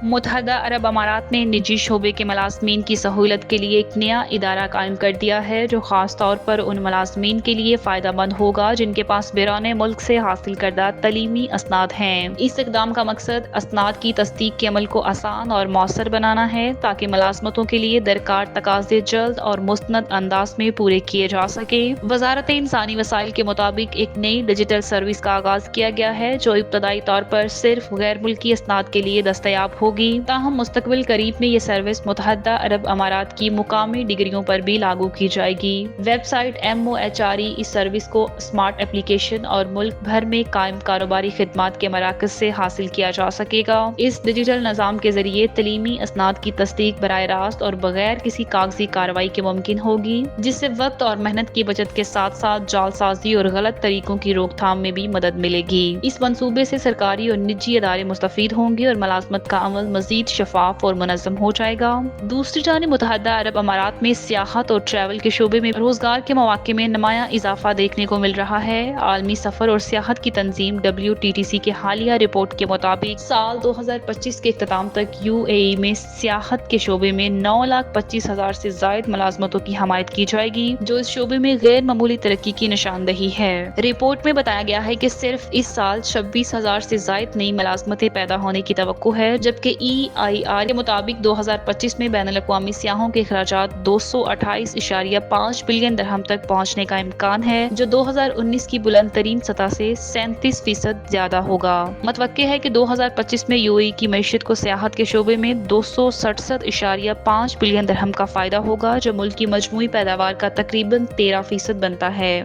متحدہ عرب امارات نے نجی شعبے کے ملازمین کی سہولت کے لیے ایک نیا ادارہ قائم کر دیا ہے جو خاص طور پر ان ملازمین کے لیے فائدہ مند ہوگا جن کے پاس بیرون ملک سے حاصل کردہ تعلیمی اسناد ہیں۔ اس اقدام کا مقصد اسناد کی تصدیق کے عمل کو آسان اور مؤثر بنانا ہے تاکہ ملازمتوں کے لیے درکار تقاضے جلد اور مستند انداز میں پورے کیے جا سکیں۔ وزارت انسانی وسائل کے مطابق ایک نئی ڈیجیٹل سروس کا آغاز کیا گیا ہے جو ابتدائی طور پر صرف غیر ملکی اسناد کے لیے دستیاب ہوگی، تاہم مستقبل قریب میں یہ سروس متحدہ عرب امارات کی مقامی ڈگریوں پر بھی لاگو کی جائے گی۔ ویب سائٹ MOHRE اس سروس کو اسمارٹ ایپلیکیشن اور ملک بھر میں قائم کاروباری خدمات کے مراکز سے حاصل کیا جا سکے گا۔ اس ڈیجیٹل نظام کے ذریعے تعلیمی اسناد کی تصدیق براہ راست اور بغیر کسی کاغذی کارروائی کے ممکن ہوگی، جس سے وقت اور محنت کی بچت کے ساتھ ساتھ جعل سازی اور غلط طریقوں کی روک تھام میں بھی مدد ملے گی۔ اس منصوبے سے سرکاری اور نجی ادارے مستفید ہوں گے اور ملازمت کا عمل مزید شفاف اور منظم ہو جائے گا۔ دوسری جانب متحدہ عرب امارات میں سیاحت اور ٹریول کے شعبے میں روزگار کے مواقع میں نمایاں اضافہ دیکھنے کو مل رہا ہے۔ عالمی سفر اور سیاحت کی تنظیم WTTC کی حالیہ رپورٹ کے مطابق سال 2025 کے اختتام تک UAE میں سیاحت کے شعبے میں 9,25,000 سے زائد ملازمتوں کی حمایت کی جائے گی، جو اس شعبے میں غیر معمولی ترقی کی نشاندہی ہے۔ رپورٹ میں بتایا گیا ہے کہ صرف اس سال 26,000 سے زائد نئی ملازمتیں پیدا ہونے کی توقع ہے، جبکہ EIR کے مطابق 2025 میں بین الاقوامی سیاحوں کے اخراجات 228.5 بلین درہم تک پہنچنے کا امکان ہے، جو 2019 کی بلند ترین سطح سے 37% زیادہ ہوگا۔ متوقع ہے کہ 2025 میں UAE کی معیشت کو سیاحت کے شعبے میں 267.5 بلین درہم کا فائدہ ہوگا، جو ملک کی مجموعی پیداوار کا تقریباً 13% بنتا ہے۔